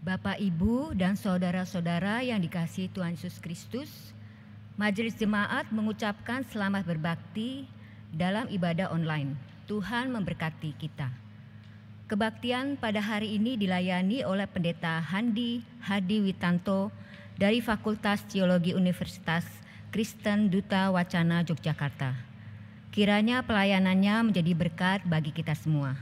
Bapak, Ibu, dan saudara-saudara yang dikasihi Tuhan Yesus Kristus, Majelis Jemaat mengucapkan selamat berbakti dalam ibadah online. Tuhan memberkati kita. Kebaktian pada hari ini dilayani oleh Pendeta Handi Hadi Witanto dari Fakultas Teologi Universitas Kristen Duta Wacana Yogyakarta. Kiranya pelayanannya menjadi berkat bagi kita semua.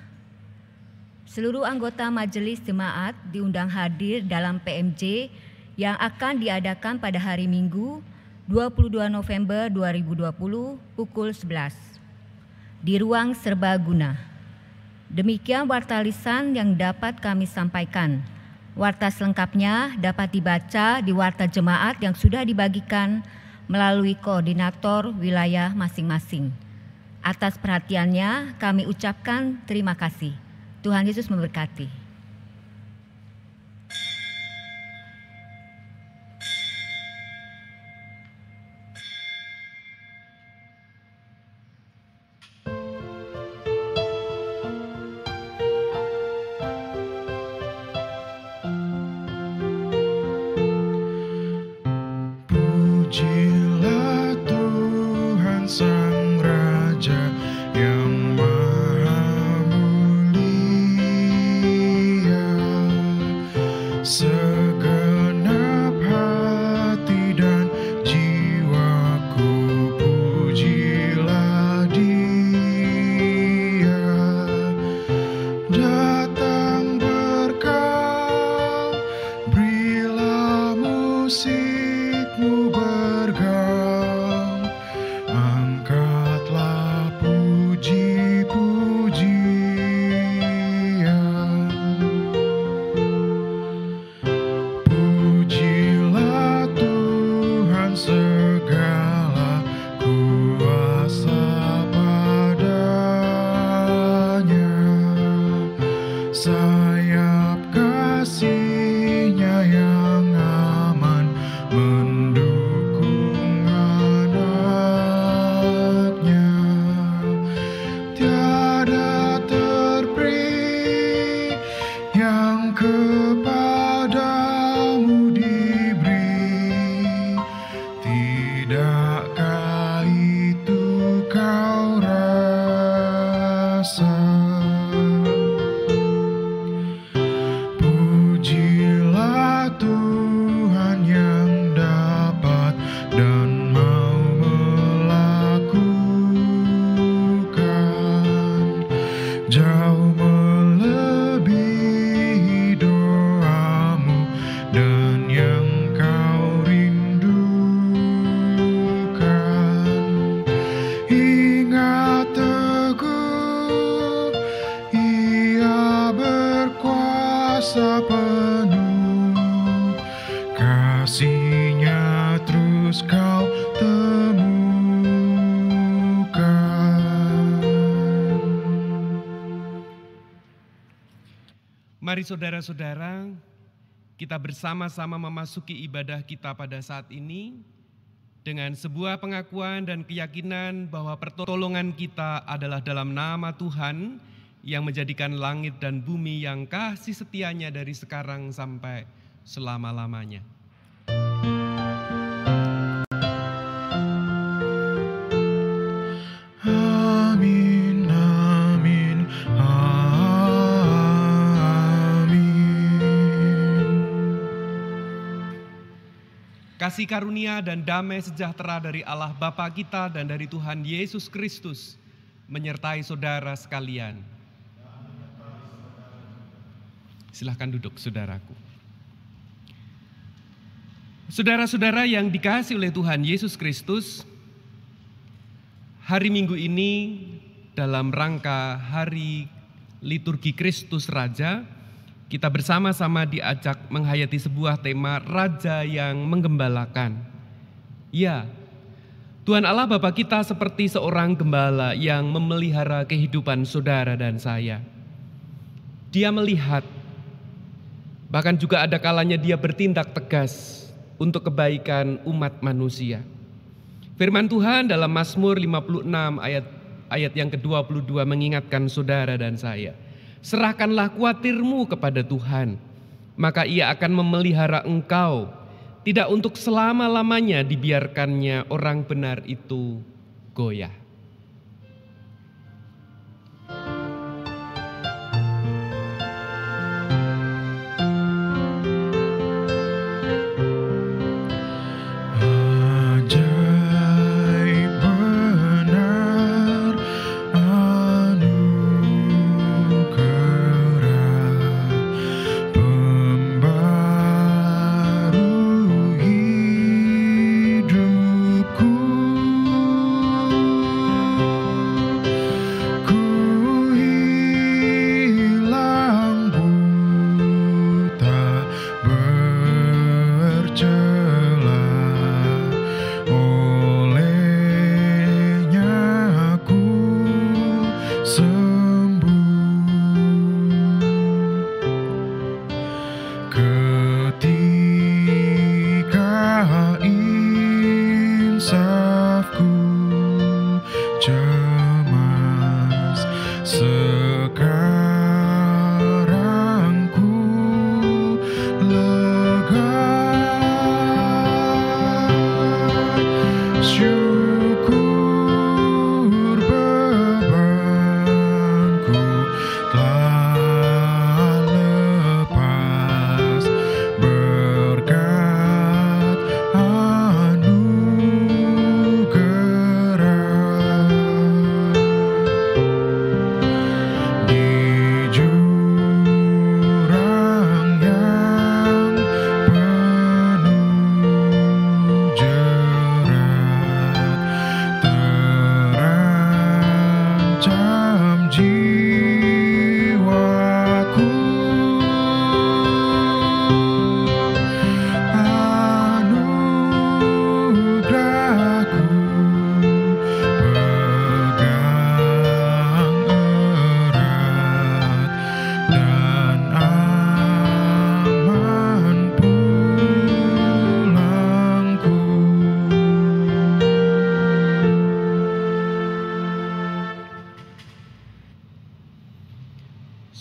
Seluruh anggota Majelis Jemaat diundang hadir dalam PMJ yang akan diadakan pada hari Minggu 22 November 2020 pukul 11 di Ruang Serbaguna. Demikian warta lisan yang dapat kami sampaikan. Warta selengkapnya dapat dibaca di warta jemaat yang sudah dibagikan melalui koordinator wilayah masing-masing. Atas perhatiannya kami ucapkan terima kasih. Tuhan Yesus memberkati. Pujilah Tuhan Sang Raja yang Maha Mulia, segenap hati dan jiwaku pujilah Dia. Datang berkau, berilah musikmu bergaung, angkatlah puji-pujian. Pujilah Tuhan segala kuasa padanya, sayap kasih-Nya yang aman mendukung anaknya. Tiada terperi yang kepadamu diberi, tidakkah itu kau rasa? Pujilah Tuhan yang dapat dan mau melakukan, jauh melebihi doamu dan yang kau rindukan. Ingat teguh, Ia berkuasa penuh, kasih-Nya terus kau temukan. Mari saudara-saudara, kita bersama-sama memasuki ibadah kita pada saat ini dengan sebuah pengakuan dan keyakinan bahwa pertolongan kita adalah dalam nama Tuhan yang menjadikan langit dan bumi, yang kasih setianya dari sekarang sampai selama-lamanya. Amin, amin, amin. Kasih karunia dan damai sejahtera dari Allah Bapa kita dan dari Tuhan Yesus Kristus menyertai saudara sekalian. Silahkan duduk, saudaraku. Saudara-saudara yang dikasihi oleh Tuhan Yesus Kristus, hari Minggu ini dalam rangka Hari Liturgi Kristus Raja, kita bersama-sama diajak menghayati sebuah tema Raja yang Menggembalakan. Ya, Tuhan Allah Bapa kita seperti seorang gembala yang memelihara kehidupan saudara dan saya. Dia melihat, bahkan juga ada kalanya Dia bertindak tegas untuk kebaikan umat manusia. Firman Tuhan dalam Mazmur 56 ayat yang ke-22 mengingatkan saudara dan saya, serahkanlah kuatirmu kepada Tuhan, maka Ia akan memelihara engkau, tidak untuk selama-lamanya dibiarkannya orang benar itu goyah.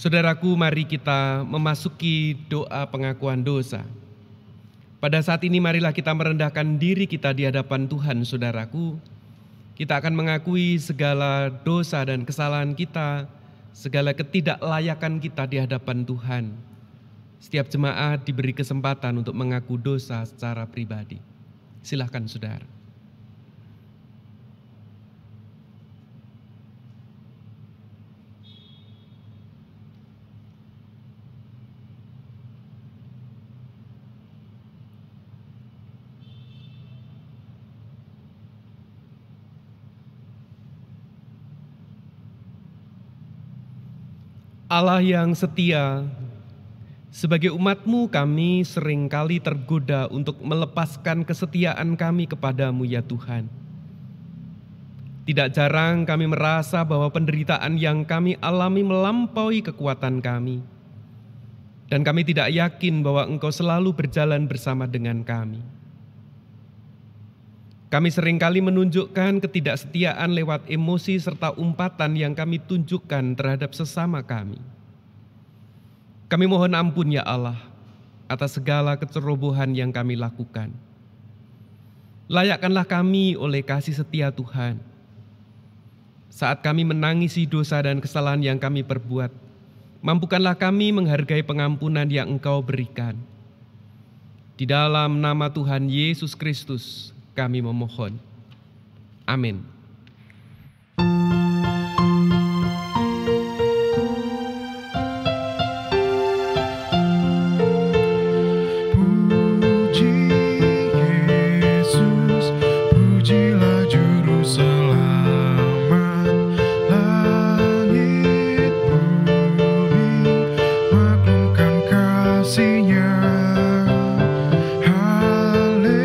Saudaraku, mari kita memasuki doa pengakuan dosa. Pada saat ini marilah kita merendahkan diri kita di hadapan Tuhan, saudaraku. Kita akan mengakui segala dosa dan kesalahan kita, segala ketidaklayakan kita di hadapan Tuhan. Setiap jemaat diberi kesempatan untuk mengaku dosa secara pribadi. Silahkan saudara. Allah yang setia, sebagai umat-Mu kami seringkali tergoda untuk melepaskan kesetiaan kami kepadamu ya Tuhan. Tidak jarang kami merasa bahwa penderitaan yang kami alami melampaui kekuatan kami. Dan kami tidak yakin bahwa Engkau selalu berjalan bersama dengan kami. Kami seringkali menunjukkan ketidaksetiaan lewat emosi serta umpatan yang kami tunjukkan terhadap sesama kami. Kami mohon ampun ya Allah atas segala kecerobohan yang kami lakukan. Layakkanlah kami oleh kasih setia Tuhan. Saat kami menangisi dosa dan kesalahan yang kami perbuat, mampukanlah kami menghargai pengampunan yang Engkau berikan. Di dalam nama Tuhan Yesus Kristus, kami memohon. Amin. Puji Yesus, pujilah Juru Selamat. Langit bumi maklumkan kasih-Nya. Haleluya,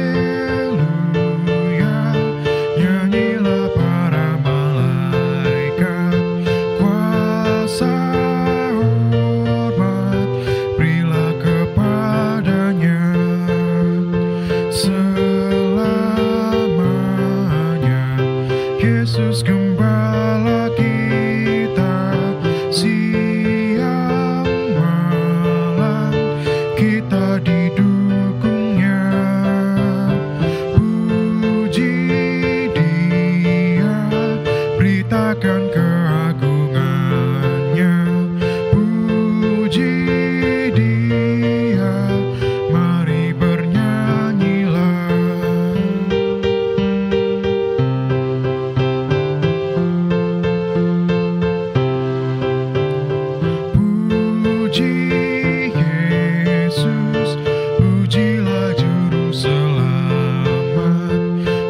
nyanyilah beritakan keagungannya. Puji Dia, mari bernyanyilah. Puji Yesus, pujilah Juru Selamat.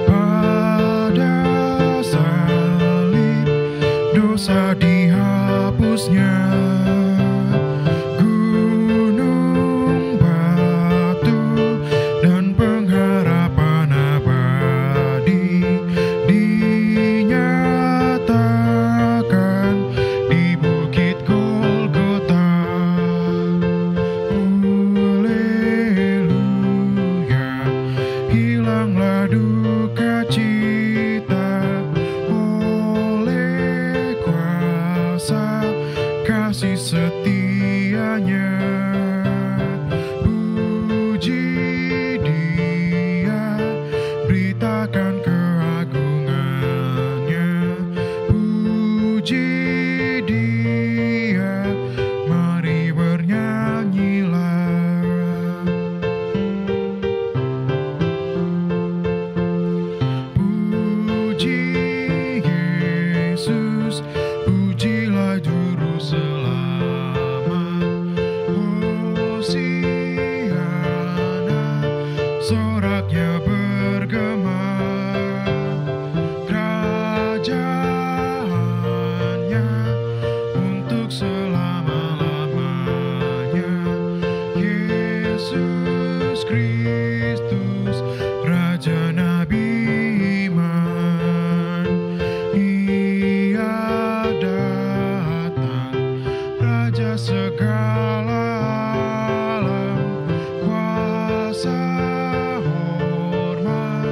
Pada salib dosa dihapusnya. Gunung batu dan pengharapan abadi dinyatakan di Bukit Golgota. Haleluya, hilanglah duka cita oleh kuasa kasih setianya. Puji Dia, beritakan keagungannya. Puji Dia, mari bernyanyilah. Puji Yesus, pujilah Juru Selamat. Hosiana, soraknya bergema. Kerajaannya untuk selama-lamanya. Yesus Kristus, Raja Nabi iman. Ia datang, Raja segala alam. Kuasa hormat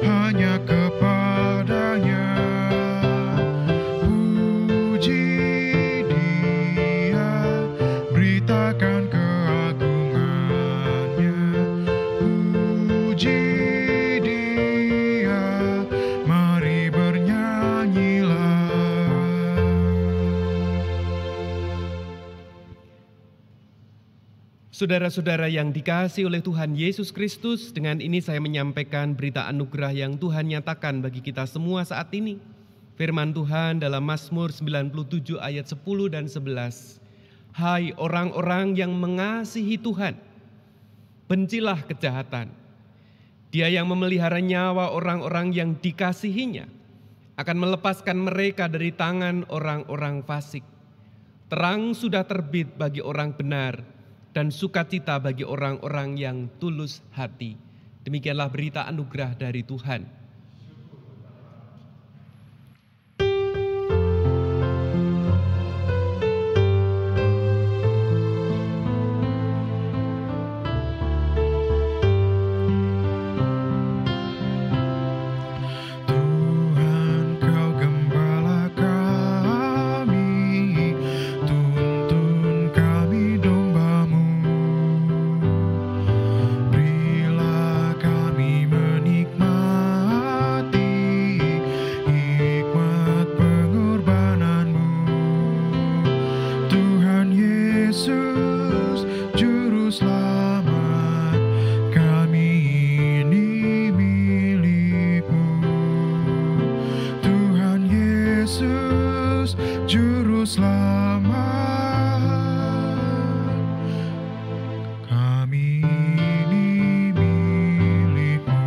hanya kepadanya. Puji Dia, beritakan keagungannya. Puji Dia, mari bernyanyilah. Saudara-saudara yang dikasihi oleh Tuhan Yesus Kristus, dengan ini saya menyampaikan berita anugerah yang Tuhan nyatakan bagi kita semua saat ini. Firman Tuhan dalam Mazmur 97 ayat 10 dan 11. Hai orang-orang yang mengasihi Tuhan, bencilah kejahatan. Dia yang memelihara nyawa orang-orang yang dikasihinya akan melepaskan mereka dari tangan orang-orang fasik. Terang sudah terbit bagi orang benar dan sukacita bagi orang-orang yang tulus hati. Demikianlah berita anugerah dari Tuhan. Tuhan, Kau gembala kami, tuntun kami domba-Mu. Berilah kami menikmati hikmat pengorbanan-Mu. Tuhan Yesus, Juru Selamat, kami ini milik-Mu. Tuhan Yesus, Juru Selamat, kami ini milik-Mu.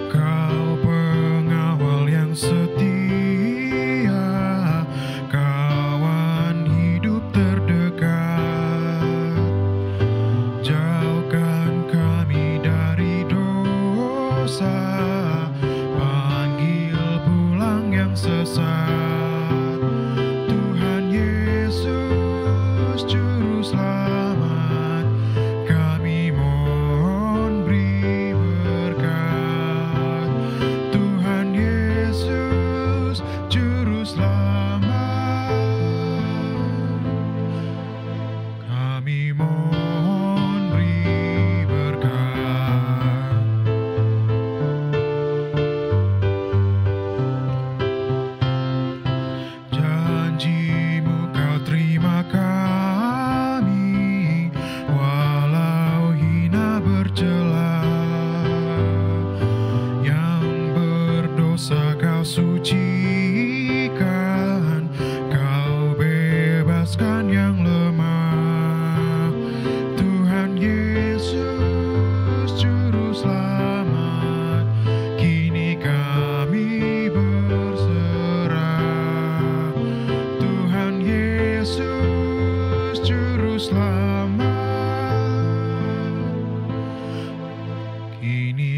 Kau pengawal yang setia, kawan hidup terdekat. Jauhkan kami dari dosa, panggil pulang yang sesat. Tuhan Yesus, Juru Selamat, kami mohon beri berkat. Tuhan Yesus, Juru Selamat, kami mohon beri berkat.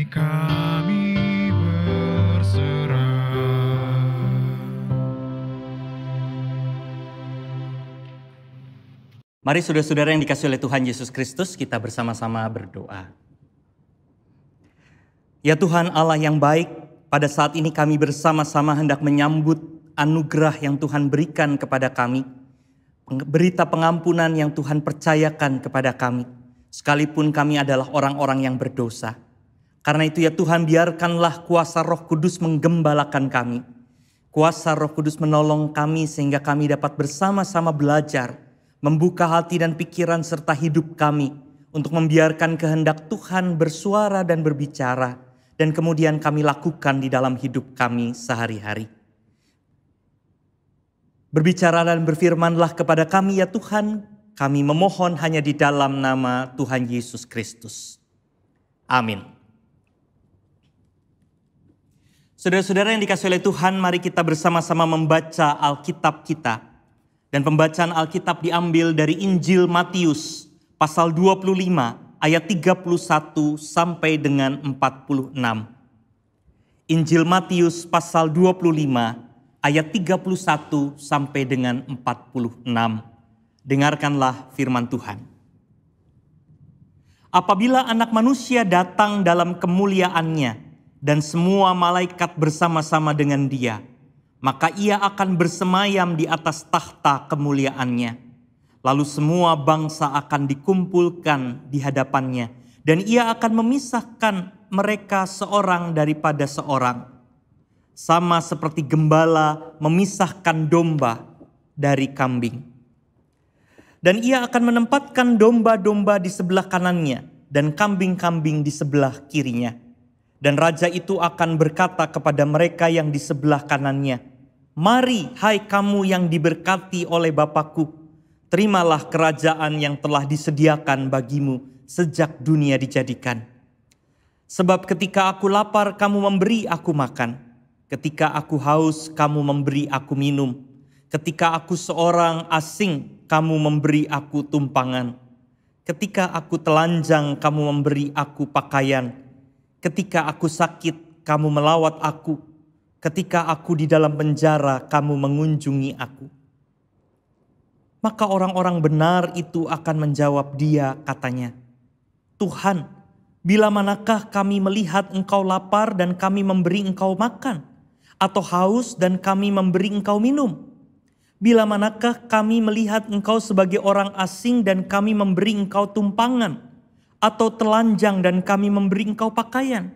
kami berserah. Mari saudara-saudara yang dikasihi oleh Tuhan Yesus Kristus, kita bersama-sama berdoa. Ya Tuhan Allah yang baik, pada saat ini kami bersama-sama hendak menyambut anugerah yang Tuhan berikan kepada kami. Berita pengampunan yang Tuhan percayakan kepada kami. Sekalipun kami adalah orang-orang yang berdosa. Karena itu ya Tuhan, biarkanlah kuasa Roh Kudus menggembalakan kami. Kuasa Roh Kudus menolong kami sehingga kami dapat bersama-sama belajar, membuka hati dan pikiran serta hidup kami untuk membiarkan kehendak Tuhan bersuara dan berbicara, dan kemudian kami lakukan di dalam hidup kami sehari-hari. Berbicara dan berfirmanlah kepada kami ya Tuhan, kami memohon hanya di dalam nama Tuhan Yesus Kristus. Amin. Saudara-saudara yang dikasihi oleh Tuhan, mari kita bersama-sama membaca Alkitab kita. Dan pembacaan Alkitab diambil dari Injil Matius pasal 25 ayat 31 sampai dengan 46. Injil Matius pasal 25 ayat 31 sampai dengan 46. Dengarkanlah firman Tuhan. Apabila Anak Manusia datang dalam kemuliaannya dan semua malaikat bersama-sama dengan Dia, maka Ia akan bersemayam di atas tahta kemuliaannya. Lalu semua bangsa akan dikumpulkan di hadapannya, dan Ia akan memisahkan mereka seorang daripada seorang, sama seperti gembala memisahkan domba dari kambing. Dan Ia akan menempatkan domba-domba di sebelah kanannya dan kambing-kambing di sebelah kirinya. Dan raja itu akan berkata kepada mereka yang di sebelah kanannya, "Mari, hai kamu yang diberkati oleh Bapa-Ku, terimalah kerajaan yang telah disediakan bagimu sejak dunia dijadikan. Sebab ketika aku lapar, kamu memberi aku makan. Ketika aku haus, kamu memberi aku minum. Ketika aku seorang asing, kamu memberi aku tumpangan. Ketika aku telanjang, kamu memberi aku pakaian. Ketika aku sakit, kamu melawat aku. Ketika aku di dalam penjara, kamu mengunjungi aku." Maka orang-orang benar itu akan menjawab Dia, katanya, "Tuhan, bila manakah kami melihat Engkau lapar dan kami memberi Engkau makan? Atau haus dan kami memberi Engkau minum? Bila manakah kami melihat Engkau sebagai orang asing dan kami memberi Engkau tumpangan? Atau telanjang dan kami memberi Engkau pakaian?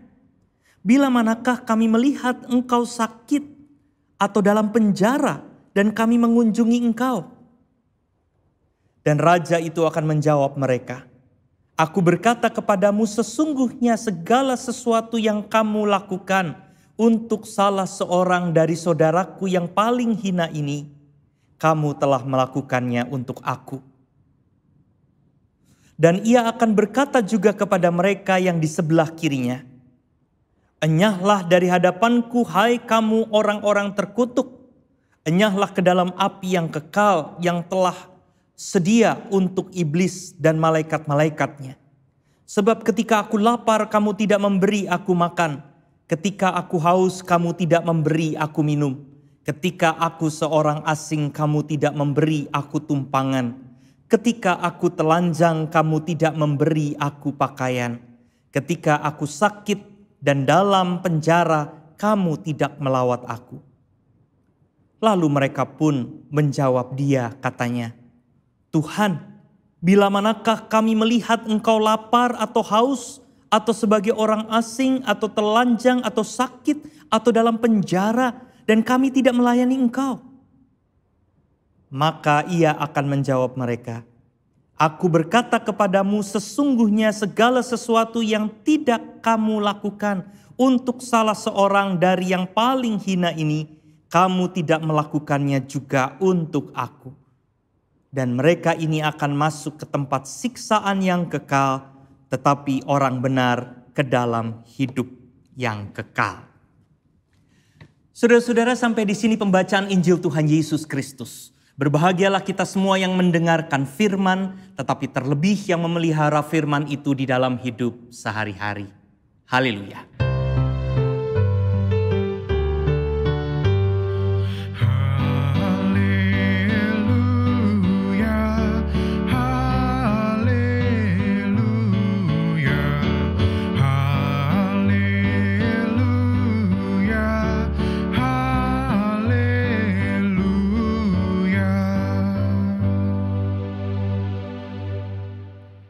Bila manakah kami melihat Engkau sakit atau dalam penjara dan kami mengunjungi Engkau?" Dan raja itu akan menjawab mereka, "Aku berkata kepadamu, sesungguhnya segala sesuatu yang kamu lakukan untuk salah seorang dari saudaraku yang paling hina ini, kamu telah melakukannya untuk aku." Dan Ia akan berkata juga kepada mereka yang di sebelah kirinya, "Enyahlah dari hadapanku, hai kamu orang-orang terkutuk. Enyahlah ke dalam api yang kekal yang telah sedia untuk iblis dan malaikat-malaikatnya. Sebab ketika aku lapar, kamu tidak memberi aku makan. Ketika aku haus, kamu tidak memberi aku minum. Ketika aku seorang asing, kamu tidak memberi aku tumpangan. Ketika aku telanjang, kamu tidak memberi aku pakaian. Ketika aku sakit dan dalam penjara, kamu tidak melawat aku." Lalu mereka pun menjawab Dia, katanya, "Tuhan, bila manakah kami melihat Engkau lapar atau haus, atau sebagai orang asing, atau telanjang, atau sakit, atau dalam penjara, dan kami tidak melayani Engkau?" Maka Ia akan menjawab mereka, "Aku berkata kepadamu, sesungguhnya segala sesuatu yang tidak kamu lakukan untuk salah seorang dari yang paling hina ini, kamu tidak melakukannya juga untuk aku." Dan mereka ini akan masuk ke tempat siksaan yang kekal, tetapi orang benar ke dalam hidup yang kekal. Saudara-saudara, sampai di sini pembacaan Injil Tuhan Yesus Kristus. Berbahagialah kita semua yang mendengarkan firman, tetapi terlebih yang memelihara firman itu di dalam hidup sehari-hari. Haleluya.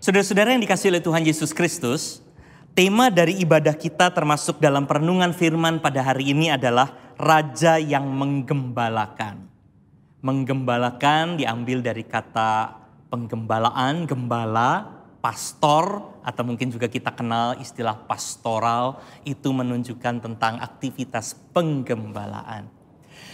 Saudara-saudara yang dikasihi oleh Tuhan Yesus Kristus, tema dari ibadah kita termasuk dalam perenungan firman pada hari ini adalah Raja yang menggembalakan. Menggembalakan diambil dari kata penggembalaan, gembala, pastor, atau mungkin juga kita kenal istilah pastoral, itu menunjukkan tentang aktivitas penggembalaan.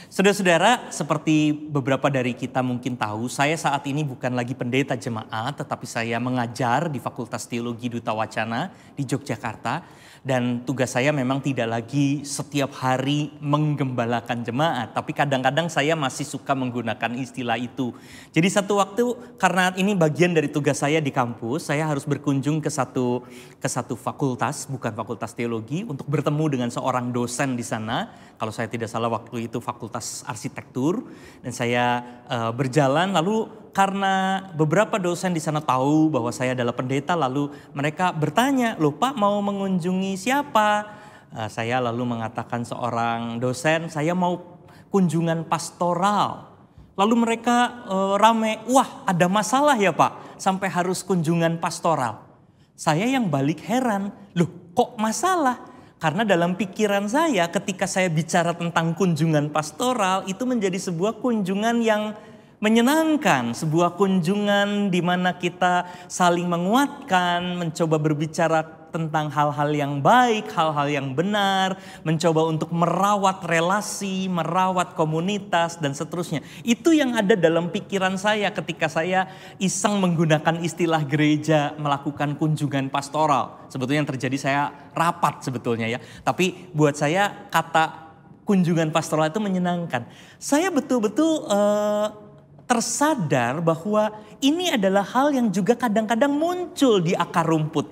Saudara-saudara, seperti beberapa dari kita mungkin tahu, saya saat ini bukan lagi pendeta jemaat, tetapi saya mengajar di Fakultas Teologi Duta Wacana di Yogyakarta. Dan tugas saya memang tidak lagi setiap hari menggembalakan jemaat, tapi kadang-kadang saya masih suka menggunakan istilah itu. Jadi satu waktu, karena ini bagian dari tugas saya di kampus, saya harus berkunjung ke satu fakultas, bukan fakultas teologi, untuk bertemu dengan seorang dosen di sana. Kalau saya tidak salah waktu itu fakultas arsitektur, dan saya berjalan lalu karena beberapa dosen di sana tahu bahwa saya adalah pendeta, lalu mereka bertanya, "Loh Pak, mau mengunjungi siapa?" Saya lalu mengatakan seorang dosen, "Saya mau kunjungan pastoral." Lalu mereka rame, "Wah, ada masalah ya Pak sampai harus kunjungan pastoral?" Saya yang balik heran, "Loh kok masalah?" Karena dalam pikiran saya ketika saya bicara tentang kunjungan pastoral itu menjadi sebuah kunjungan yang menyenangkan, sebuah kunjungan di mana kita saling menguatkan, mencoba berbicara tentang hal-hal yang baik, hal-hal yang benar, mencoba untuk merawat relasi, merawat komunitas dan seterusnya. Itu yang ada dalam pikiran saya ketika saya iseng menggunakan istilah gereja melakukan kunjungan pastoral. Sebetulnya yang terjadi saya rapat sebetulnya ya. Tapi buat saya kata kunjungan pastoral itu menyenangkan. Saya betul-betul tersadar bahwa ini adalah hal yang juga kadang-kadang muncul di akar rumput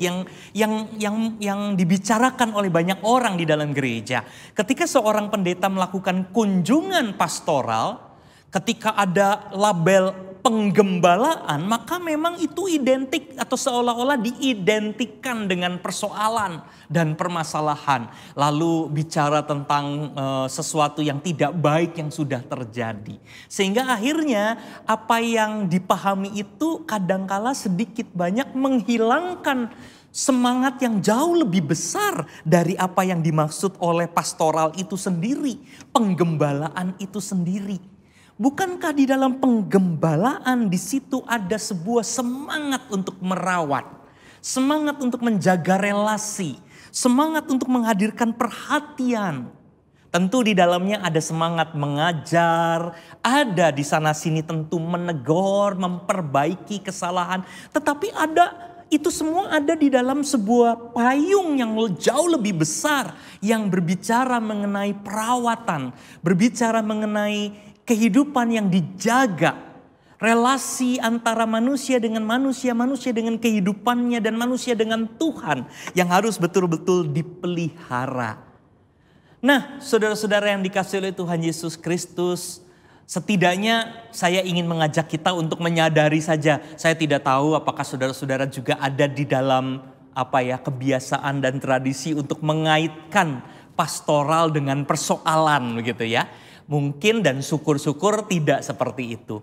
yang dibicarakan oleh banyak orang di dalam gereja. Ketika seorang pendeta melakukan kunjungan pastoral, ketika ada label penggembalaan, maka memang itu identik atau seolah-olah diidentikan dengan persoalan dan permasalahan. Lalu bicara tentang sesuatu yang tidak baik yang sudah terjadi. Sehingga akhirnya apa yang dipahami itu kadangkala sedikit banyak menghilangkan semangat yang jauh lebih besar dari apa yang dimaksud oleh pastoral itu sendiri, penggembalaan itu sendiri. Bukankah di dalam penggembalaan di situ ada sebuah semangat untuk merawat, semangat untuk menjaga relasi, semangat untuk menghadirkan perhatian. Tentu di dalamnya ada semangat mengajar, ada di sana sini tentu menegur, memperbaiki kesalahan, tetapi itu semua ada di dalam sebuah payung yang jauh lebih besar yang berbicara mengenai perawatan, berbicara mengenai kehidupan yang dijaga, relasi antara manusia dengan manusia, manusia dengan kehidupannya dan manusia dengan Tuhan yang harus betul-betul dipelihara. Nah, saudara-saudara yang dikasihi oleh Tuhan Yesus Kristus, setidaknya saya ingin mengajak kita untuk menyadari saja. Saya tidak tahu apakah saudara-saudara juga ada di dalam kebiasaan dan tradisi untuk mengaitkan pastoral dengan persoalan begitu ya. Mungkin dan syukur-syukur tidak seperti itu.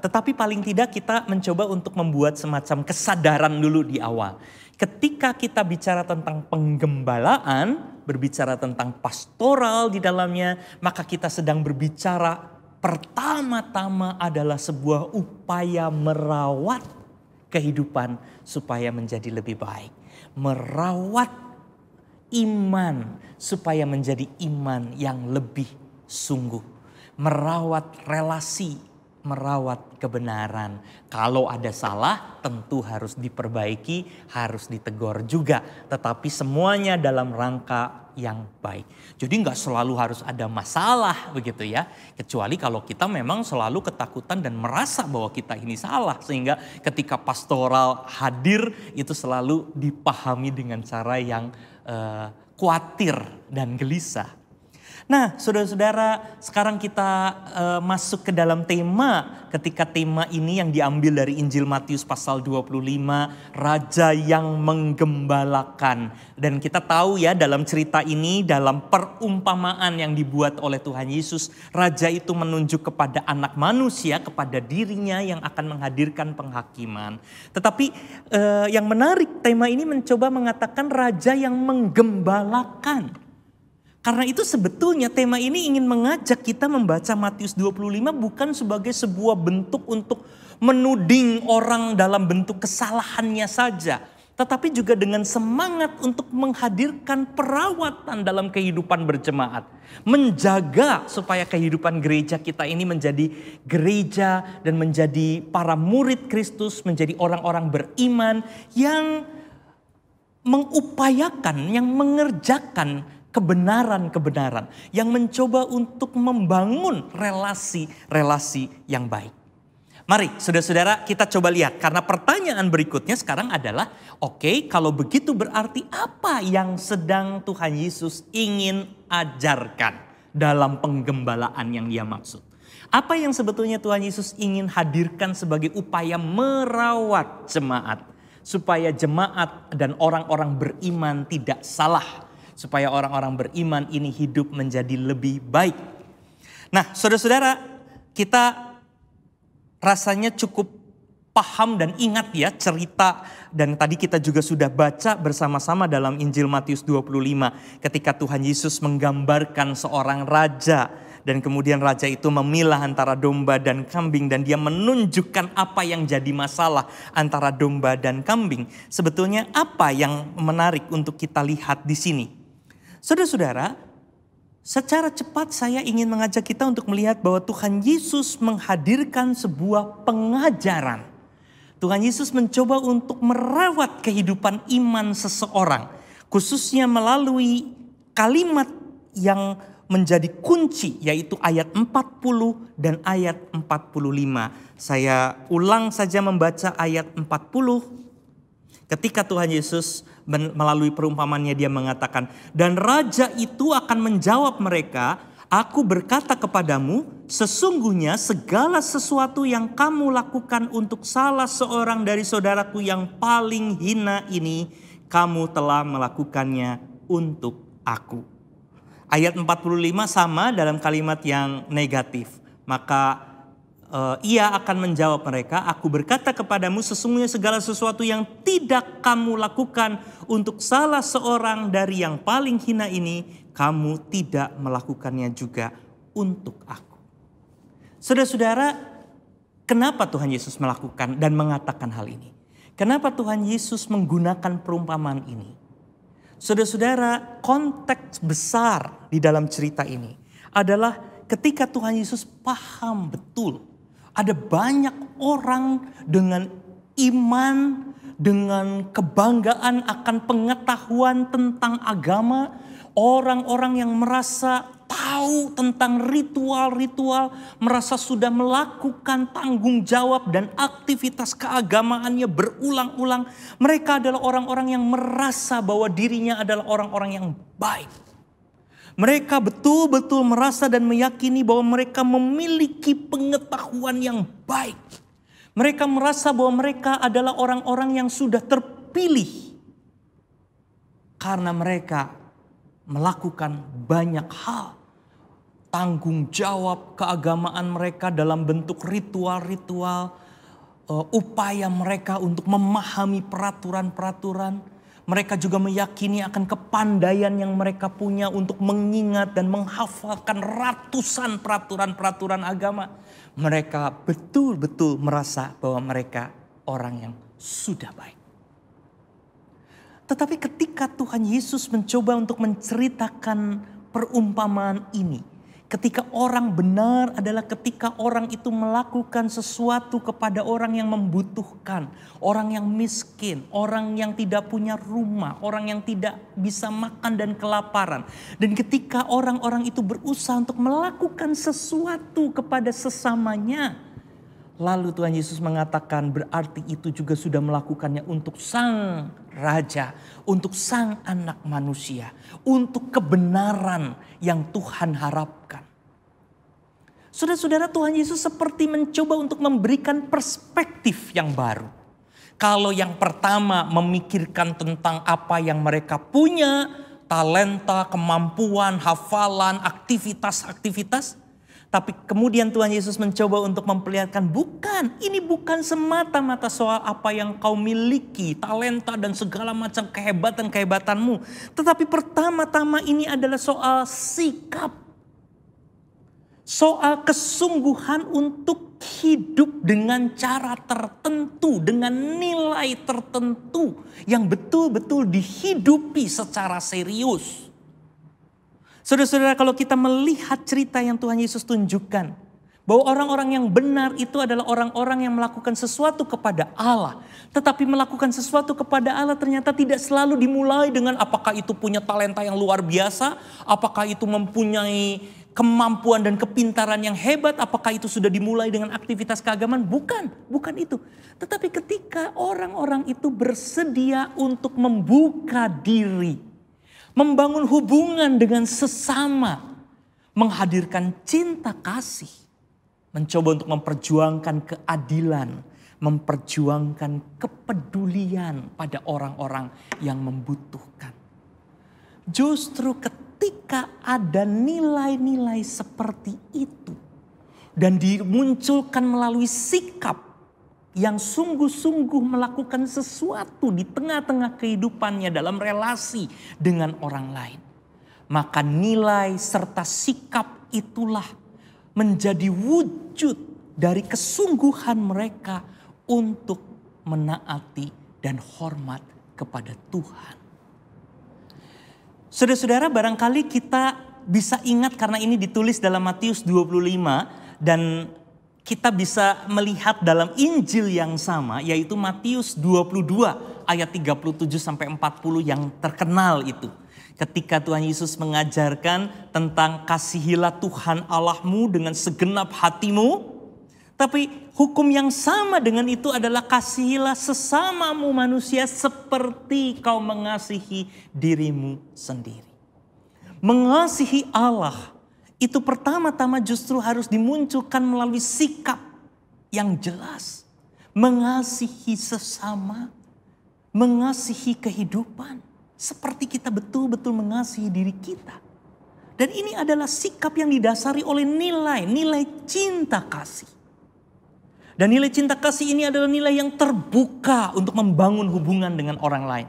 Tetapi paling tidak kita mencoba untuk membuat semacam kesadaran dulu di awal. Ketika kita bicara tentang penggembalaan, berbicara tentang pastoral di dalamnya, maka kita sedang berbicara pertama-tama adalah sebuah upaya merawat kehidupan supaya menjadi lebih baik. Merawat iman supaya menjadi iman yang lebih sungguh, merawat relasi, merawat kebenaran. Kalau ada salah tentu harus diperbaiki, harus ditegur juga. Tetapi semuanya dalam rangka yang baik. Jadi nggak selalu harus ada masalah begitu ya. Kecuali kalau kita memang selalu ketakutan dan merasa bahwa kita ini salah. Sehingga ketika pastoral hadir itu selalu dipahami dengan cara yang khawatir dan gelisah. Nah, saudara-saudara, sekarang kita masuk ke dalam tema, ketika tema ini yang diambil dari Injil Matius pasal 25, Raja yang menggembalakan. Dan kita tahu ya, dalam cerita ini, dalam perumpamaan yang dibuat oleh Tuhan Yesus, Raja itu menunjuk kepada anak manusia, kepada dirinya yang akan menghadirkan penghakiman. Tetapi yang menarik, tema ini mencoba mengatakan Raja yang menggembalakan. Karena itu sebetulnya tema ini ingin mengajak kita membaca Matius 25 bukan sebagai sebuah bentuk untuk menuding orang dalam bentuk kesalahannya saja. Tetapi juga dengan semangat untuk menghadirkan perawatan dalam kehidupan berjemaat. Menjaga supaya kehidupan gereja kita ini menjadi gereja dan menjadi para murid Kristus, menjadi orang-orang beriman yang mengupayakan, yang mengerjakan kebenaran-kebenaran, yang mencoba untuk membangun relasi-relasi yang baik. Mari saudara-saudara kita coba lihat, karena pertanyaan berikutnya sekarang adalah, oke, kalau begitu berarti apa yang sedang Tuhan Yesus ingin ajarkan dalam penggembalaan yang dia maksud? Apa yang sebetulnya Tuhan Yesus ingin hadirkan sebagai upaya merawat jemaat, supaya jemaat dan orang-orang beriman tidak salah, supaya orang-orang beriman ini hidup menjadi lebih baik. Nah, saudara-saudara, kita rasanya cukup paham dan ingat ya cerita, dan tadi kita juga sudah baca bersama-sama dalam Injil Matius 25 ketika Tuhan Yesus menggambarkan seorang raja, dan kemudian raja itu memilah antara domba dan kambing, dan dia menunjukkan apa yang jadi masalah antara domba dan kambing. Sebetulnya apa yang menarik untuk kita lihat di sini? Saudara-saudara, secara cepat saya ingin mengajak kita untuk melihat bahwa Tuhan Yesus menghadirkan sebuah pengajaran. Tuhan Yesus mencoba untuk merawat kehidupan iman seseorang, khususnya melalui kalimat yang menjadi kunci, yaitu ayat 40 dan ayat 45. Saya ulang saja membaca ayat 40. Ketika Tuhan Yesus melalui perumpamannya dia mengatakan, dan raja itu akan menjawab mereka, aku berkata kepadamu, sesungguhnya segala sesuatu yang kamu lakukan untuk salah seorang dari saudaraku yang paling hina ini, kamu telah melakukannya untuk aku. Ayat 45 sama dalam kalimat yang negatif. Maka ia akan menjawab mereka, aku berkata kepadamu sesungguhnya segala sesuatu yang tidak kamu lakukan untuk salah seorang dari yang paling hina ini, kamu tidak melakukannya juga untuk aku. Saudara-saudara, kenapa Tuhan Yesus melakukan dan mengatakan hal ini? Kenapa Tuhan Yesus menggunakan perumpamaan ini? Saudara-saudara, konteks besar di dalam cerita ini adalah ketika Tuhan Yesus paham betul ada banyak orang dengan iman, dengan kebanggaan akan pengetahuan tentang agama, orang-orang yang merasa tahu tentang ritual-ritual, merasa sudah melakukan tanggung jawab dan aktivitas keagamaannya berulang-ulang. Mereka adalah orang-orang yang merasa bahwa dirinya adalah orang-orang yang baik. Mereka betul-betul merasa dan meyakini bahwa mereka memiliki pengetahuan yang baik. Mereka merasa bahwa mereka adalah orang-orang yang sudah terpilih. Karena mereka melakukan banyak hal. Tanggung jawab keagamaan mereka dalam bentuk ritual-ritual. Upaya mereka untuk memahami peraturan-peraturan. Mereka juga meyakini akan kepandaian yang mereka punya untuk mengingat dan menghafalkan ratusan peraturan-peraturan agama. Mereka betul-betul merasa bahwa mereka orang yang sudah baik. Tetapi ketika Tuhan Yesus mencoba untuk menceritakan perumpamaan ini, ketika orang benar adalah ketika orang itu melakukan sesuatu kepada orang yang membutuhkan, orang yang miskin, orang yang tidak punya rumah, orang yang tidak bisa makan dan kelaparan. Dan ketika orang-orang itu berusaha untuk melakukan sesuatu kepada sesamanya, Lalu Tuhan Yesus mengatakan berarti itu juga sudah melakukannya untuk sang raja, untuk sang anak manusia, untuk kebenaran yang Tuhan harapkan. Saudara-saudara, Tuhan Yesus seperti mencoba untuk memberikan perspektif yang baru. Kalau yang pertama memikirkan tentang apa yang mereka punya, talenta, kemampuan, hafalan, aktivitas. Tapi kemudian Tuhan Yesus mencoba untuk memperlihatkan ini bukan semata-mata soal apa yang kau miliki, talenta dan segala macam kehebatan-kehebatanmu. Tetapi pertama-tama ini adalah soal sikap. Soal kesungguhan untuk hidup dengan cara tertentu, dengan nilai tertentu yang betul-betul dihidupi secara serius. Saudara-saudara, kalau kita melihat cerita yang Tuhan Yesus tunjukkan, bahwa orang-orang yang benar itu adalah orang-orang yang melakukan sesuatu kepada Allah. Tetapi melakukan sesuatu kepada Allah ternyata tidak selalu dimulai dengan apakah itu punya talenta yang luar biasa, apakah itu mempunyai kemampuan dan kepintaran yang hebat, apakah itu sudah dimulai dengan aktivitas keagamaan. Bukan itu. Tetapi ketika orang-orang itu bersedia untuk membuka diri, membangun hubungan dengan sesama, menghadirkan cinta kasih, mencoba untuk memperjuangkan keadilan, memperjuangkan kepedulian pada orang-orang yang membutuhkan. Justru ketika ada nilai-nilai seperti itu dan dimunculkan melalui sikap yang sungguh-sungguh melakukan sesuatu di tengah-tengah kehidupannya dalam relasi dengan orang lain, maka nilai serta sikap itulah menjadi wujud dari kesungguhan mereka untuk menaati dan hormat kepada Tuhan. Saudara-saudara, barangkali kita bisa ingat karena ini ditulis dalam Matius 25 dan kita bisa melihat dalam Injil yang sama, yaitu Matius 22 ayat 37 sampai 40 yang terkenal itu. Ketika Tuhan Yesus mengajarkan tentang kasihilah Tuhan Allahmu dengan segenap hatimu. Tapi hukum yang sama dengan itu adalah kasihilah sesamamu manusia seperti kau mengasihi dirimu sendiri. Mengasihi Allah itu pertama-tama justru harus dimunculkan melalui sikap yang jelas. Mengasihi sesama, mengasihi kehidupan. Seperti kita betul-betul mengasihi diri kita. Dan ini adalah sikap yang didasari oleh nilai cinta kasih. Dan nilai cinta kasih ini adalah nilai yang terbuka untuk membangun hubungan dengan orang lain.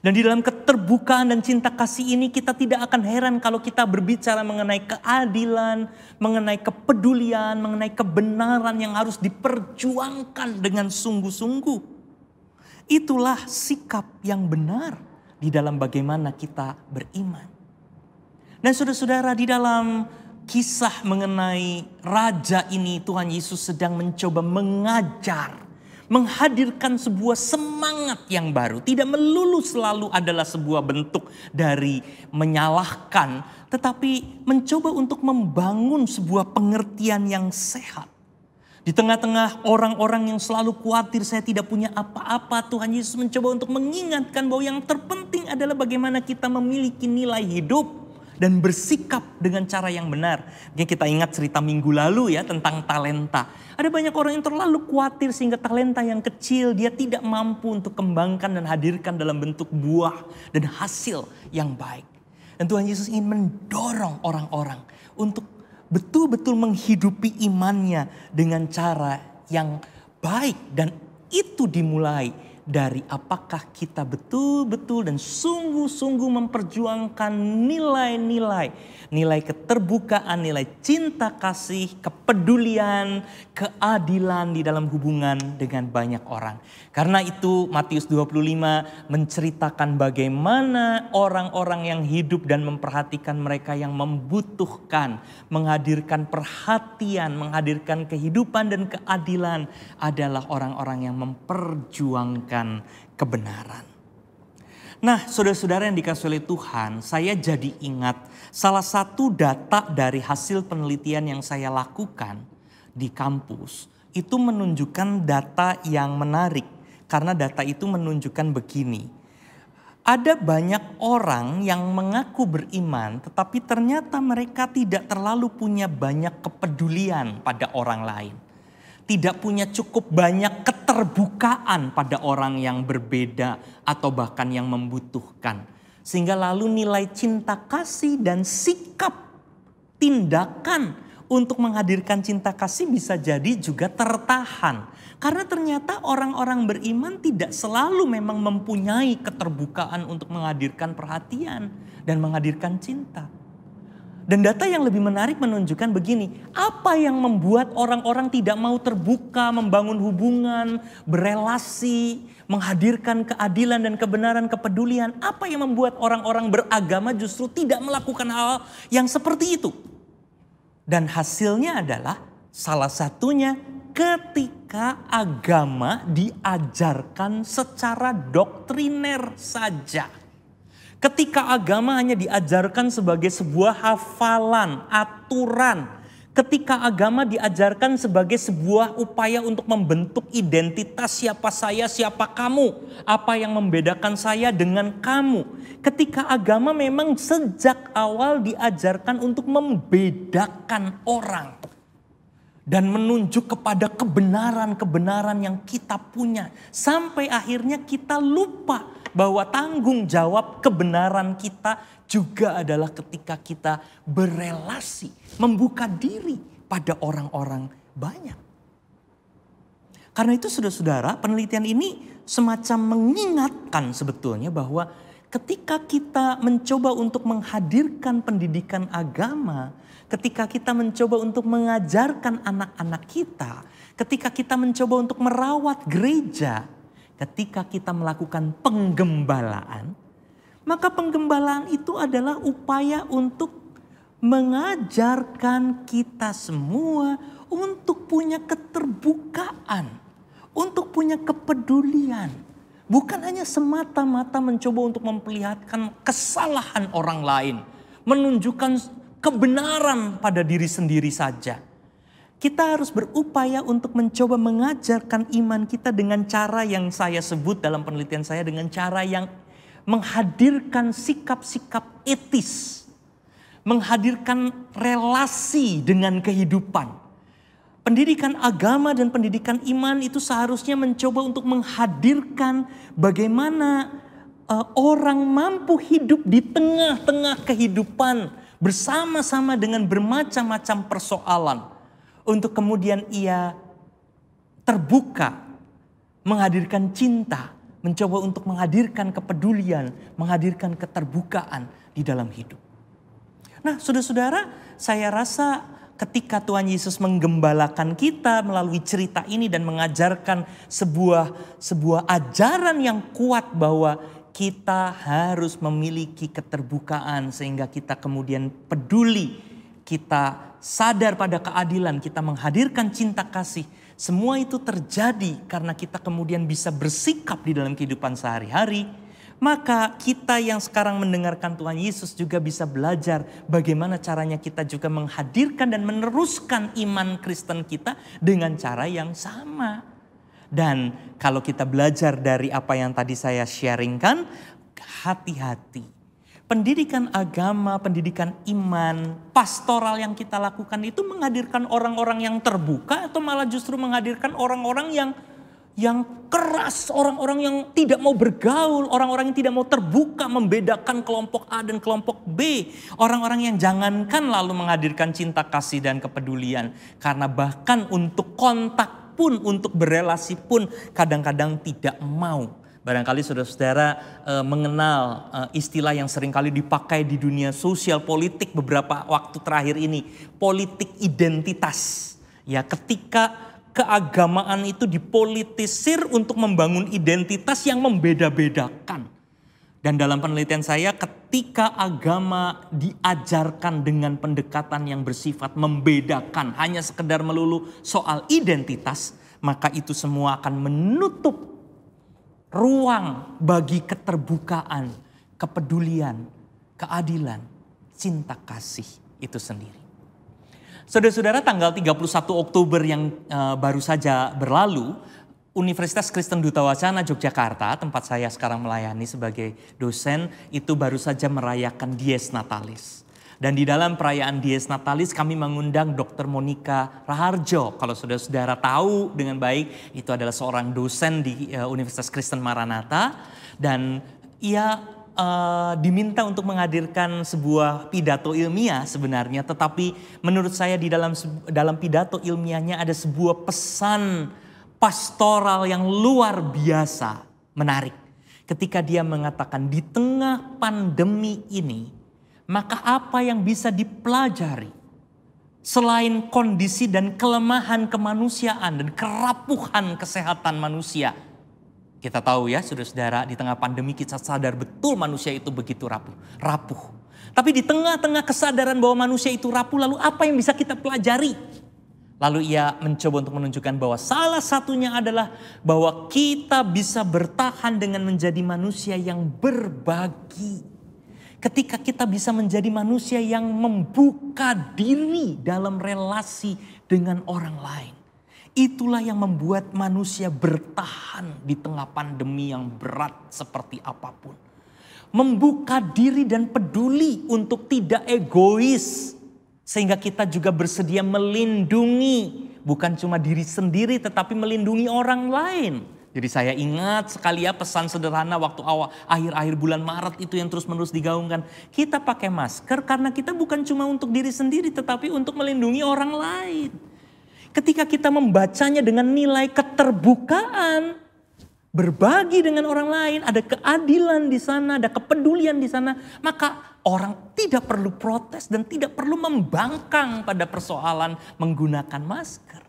Dan di dalam keterbukaan dan cinta kasih ini kita tidak akan heran kalau kita berbicara mengenai keadilan, mengenai kepedulian, mengenai kebenaran yang harus diperjuangkan dengan sungguh-sungguh. Itulah sikap yang benar di dalam bagaimana kita beriman. Dan saudara-saudara, di dalam kisah mengenai raja ini Tuhan Yesus sedang mencoba mengajar, menghadirkan sebuah semangat yang baru. Tidak melulu selalu adalah sebuah bentuk dari menyalahkan, tetapi mencoba untuk membangun sebuah pengertian yang sehat. Di tengah-tengah orang-orang yang selalu khawatir saya tidak punya apa-apa, Tuhan Yesus mencoba untuk mengingatkan bahwa yang terpenting adalah bagaimana kita memiliki nilai hidup dan bersikap dengan cara yang benar. Mungkin kita ingat cerita minggu lalu ya tentang talenta. Ada banyak orang yang terlalu khawatir sehingga talenta yang kecil dia tidak mampu untuk kembangkan dan hadirkan dalam bentuk buah dan hasil yang baik. Dan Tuhan Yesus ingin mendorong orang-orang untuk betul-betul menghidupi imannya dengan cara yang baik. Dan itu dimulai dari apakah kita betul-betul dan sungguh-sungguh memperjuangkan nilai keterbukaan, nilai cinta kasih, kepedulian, keadilan di dalam hubungan dengan banyak orang. Karena itu Matius 25 menceritakan bagaimana orang-orang yang hidup dan memperhatikan mereka yang membutuhkan, menghadirkan perhatian, menghadirkan kehidupan dan keadilan adalah orang-orang yang memperjuangkan kebenaran. Nah, saudara-saudara yang dikasihi oleh Tuhan, saya jadi ingat salah satu data dari hasil penelitian yang saya lakukan di kampus itu menunjukkan data yang menarik. Karena data itu menunjukkan begini. Ada banyak orang yang mengaku beriman tetapi ternyata mereka tidak terlalu punya banyak kepedulian pada orang lain. Tidak punya cukup banyak keterbukaan pada orang yang berbeda atau bahkan yang membutuhkan. Sehingga lalu nilai cinta kasih dan sikap tindakan untuk menghadirkan cinta kasih bisa jadi juga tertahan. Karena ternyata orang-orang beriman tidak selalu memang mempunyai keterbukaan untuk menghadirkan perhatian dan menghadirkan cinta. Dan data yang lebih menarik menunjukkan begini, apa yang membuat orang-orang tidak mau terbuka, membangun hubungan, berelasi, menghadirkan keadilan dan kebenaran, kepedulian. Apa yang membuat orang-orang beragama justru tidak melakukan hal yang seperti itu. Dan hasilnya adalah salah satunya ketika agama diajarkan secara doktriner saja. Ketika agama hanya diajarkan sebagai sebuah hafalan, aturan. Ketika agama diajarkan sebagai sebuah upaya untuk membentuk identitas siapa saya, siapa kamu. Apa yang membedakan saya dengan kamu. Ketika agama memang sejak awal diajarkan untuk membedakan orang. Dan menunjuk kepada kebenaran-kebenaran yang kita punya. Sampai akhirnya kita lupa bahwa tanggung jawab kebenaran kita juga adalah ketika kita berelasi. Membuka diri pada orang-orang banyak. Karena itu saudara-saudara, penelitian ini semacam mengingatkan sebetulnya bahwa ketika kita mencoba untuk menghadirkan pendidikan agama, ketika kita mencoba untuk mengajarkan anak-anak kita, ketika kita mencoba untuk merawat gereja, ketika kita melakukan penggembalaan, maka penggembalaan itu adalah upaya untuk mengajarkan kita semua untuk punya keterbukaan, untuk punya kepedulian. Bukan hanya semata-mata mencoba untuk memperlihatkan kesalahan orang lain, menunjukkan kebenaran pada diri sendiri saja. Kita harus berupaya untuk mencoba mengajarkan iman kita dengan cara yang saya sebut dalam penelitian saya, dengan cara yang menghadirkan sikap-sikap etis, menghadirkan relasi dengan kehidupan. Pendidikan agama dan pendidikan iman itu seharusnya mencoba untuk menghadirkan bagaimana orang mampu hidup di tengah-tengah kehidupan bersama-sama dengan bermacam-macam persoalan. Untuk kemudian ia terbuka, menghadirkan cinta, mencoba untuk menghadirkan kepedulian, menghadirkan keterbukaan di dalam hidup. Nah, saudara-saudara, saya rasa ketika Tuhan Yesus menggembalakan kita melalui cerita ini dan mengajarkan sebuah ajaran yang kuat bahwa kita harus memiliki keterbukaan sehingga kita kemudian peduli, kita sadar pada keadilan, kita menghadirkan cinta kasih. Semua itu terjadi karena kita kemudian bisa bersikap di dalam kehidupan sehari-hari. Maka kita yang sekarang mendengarkan Tuhan Yesus juga bisa belajar bagaimana caranya kita juga menghadirkan dan meneruskan iman Kristen kita dengan cara yang sama. Dan kalau kita belajar dari apa yang tadi saya sharingkan, hati-hati. Pendidikan agama, pendidikan iman, pastoral yang kita lakukan itu menghadirkan orang-orang yang terbuka atau malah justru menghadirkan orang-orang yang keras, orang-orang yang tidak mau bergaul, orang-orang yang tidak mau terbuka, membedakan kelompok A dan kelompok B. Orang-orang yang jangankan lalu menghadirkan cinta kasih dan kepedulian. Karena bahkan untuk kontak pun, untuk berelasi pun kadang-kadang tidak mau. Barangkali saudara-saudara mengenal istilah yang seringkali dipakai di dunia sosial politik beberapa waktu terakhir ini. Politik identitas. Ya, ketika keagamaan itu dipolitisir untuk membangun identitas yang membeda-bedakan. Dan dalam penelitian saya, ketika agama diajarkan dengan pendekatan yang bersifat membedakan, hanya sekedar melulu soal identitas, maka itu semua akan menutup ruang bagi keterbukaan, kepedulian, keadilan, cinta kasih itu sendiri. Saudara-saudara, tanggal 31 Oktober yang baru saja berlalu, Universitas Kristen Duta Wacana Yogyakarta, tempat saya sekarang melayani sebagai dosen, itu baru saja merayakan Dies Natalis. Dan di dalam perayaan Dies Natalis kami mengundang Dr. Monica Raharjo. Kalau saudara-saudara tahu dengan baik, itu adalah seorang dosen di Universitas Kristen Maranatha. Dan ia diminta untuk menghadirkan sebuah pidato ilmiah sebenarnya, tetapi menurut saya di dalam pidato ilmiahnya ada sebuah pesan pastoral yang luar biasa menarik. Ketika dia mengatakan di tengah pandemi ini, maka apa yang bisa dipelajari selain kondisi dan kelemahan kemanusiaan dan kerapuhan kesehatan manusia. Kita tahu ya saudara-saudara, di tengah pandemi kita sadar betul manusia itu begitu rapuh. Tapi di tengah-tengah kesadaran bahwa manusia itu rapuh, lalu apa yang bisa kita pelajari? Lalu ia mencoba untuk menunjukkan bahwa salah satunya adalah bahwa kita bisa bertahan dengan menjadi manusia yang berbagi. Ketika kita bisa menjadi manusia yang membuka diri dalam relasi dengan orang lain. Itulah yang membuat manusia bertahan di tengah pandemi yang berat seperti apapun. Membuka diri dan peduli untuk tidak egois. Sehingga kita juga bersedia melindungi. Bukan cuma diri sendiri tetapi melindungi orang lain. Jadi saya ingat sekali ya pesan sederhana waktu akhir-akhir bulan Maret itu yang terus-menerus digaungkan. Kita pakai masker karena kita bukan cuma untuk diri sendiri tetapi untuk melindungi orang lain. Ketika kita membacanya dengan nilai keterbukaan, berbagi dengan orang lain, ada keadilan di sana, ada kepedulian di sana, maka orang tidak perlu protes dan tidak perlu membangkang pada persoalan menggunakan masker.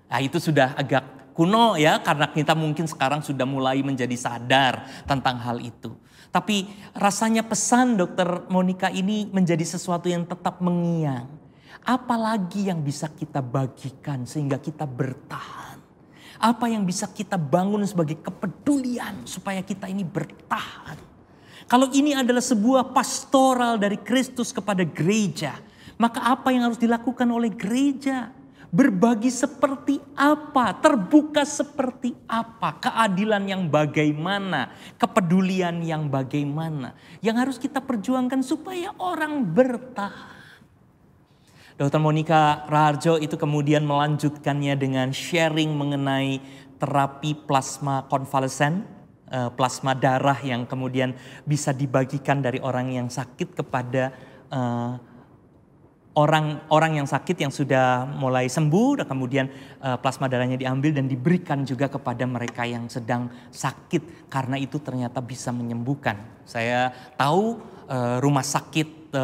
Nah, itu sudah agak kuno ya, karena kita mungkin sekarang sudah mulai menjadi sadar tentang hal itu. Tapi rasanya pesan Dr. Monica ini menjadi sesuatu yang tetap mengiang. Apalagi yang bisa kita bagikan sehingga kita bertahan? Apa yang bisa kita bangun sebagai kepedulian supaya kita ini bertahan? Kalau ini adalah sebuah pastoral dari Kristus kepada gereja, maka apa yang harus dilakukan oleh gereja? Berbagi seperti apa? Terbuka seperti apa? Keadilan yang bagaimana? Kepedulian yang bagaimana? Yang harus kita perjuangkan supaya orang bertahan. Dr. Monica Raharjo itu kemudian melanjutkannya dengan sharing mengenai terapi plasma konvalesen, plasma darah yang kemudian bisa dibagikan dari orang yang sakit kepada orang yang sakit yang sudah mulai sembuh, dan kemudian plasma darahnya diambil dan diberikan juga kepada mereka yang sedang sakit karena itu ternyata bisa menyembuhkan. Saya tahu rumah sakit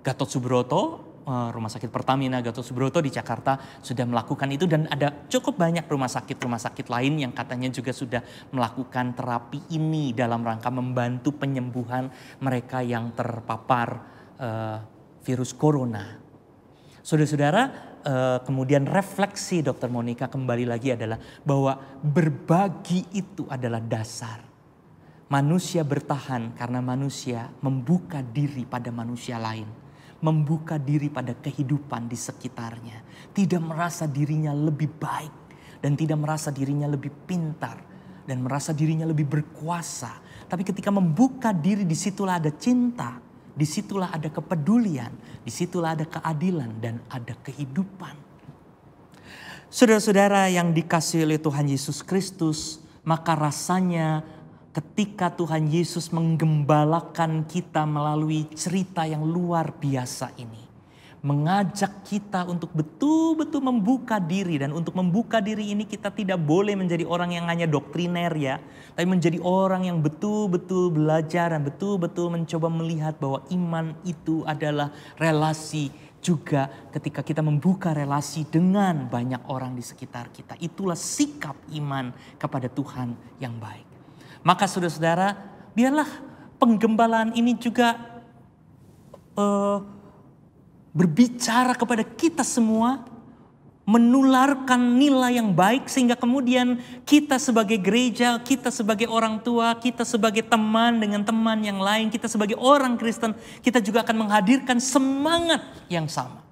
Gatot Subroto, Rumah Sakit Pertamina Gatot Subroto di Jakarta sudah melakukan itu, dan ada cukup banyak rumah sakit lain yang katanya juga sudah melakukan terapi ini dalam rangka membantu penyembuhan mereka yang terpapar virus corona. Saudara-saudara, kemudian refleksi Dr. Monica kembali lagi adalah bahwa berbagi itu adalah dasar. Manusia bertahan karena manusia membuka diri pada manusia lain. Membuka diri pada kehidupan di sekitarnya. Tidak merasa dirinya lebih baik dan tidak merasa dirinya lebih pintar dan merasa dirinya lebih berkuasa. Tapi ketika membuka diri, disitulah ada cinta, disitulah ada kepedulian, disitulah ada keadilan dan ada kehidupan. Saudara-saudara yang dikasihi oleh Tuhan Yesus Kristus, maka rasanya ketika Tuhan Yesus menggembalakan kita melalui cerita yang luar biasa ini. Mengajak kita untuk betul-betul membuka diri. Dan untuk membuka diri ini kita tidak boleh menjadi orang yang hanya doktriner ya. Tapi menjadi orang yang betul-betul belajar dan betul-betul mencoba melihat bahwa iman itu adalah relasi juga ketika kita membuka relasi dengan banyak orang di sekitar kita. Itulah sikap iman kepada Tuhan yang baik. Maka saudara-saudara, biarlah penggembalaan ini juga berbicara kepada kita semua, menularkan nilai yang baik sehingga kemudian kita sebagai gereja, kita sebagai orang tua, kita sebagai teman dengan teman yang lain, kita sebagai orang Kristen, kita juga akan menghadirkan semangat yang sama.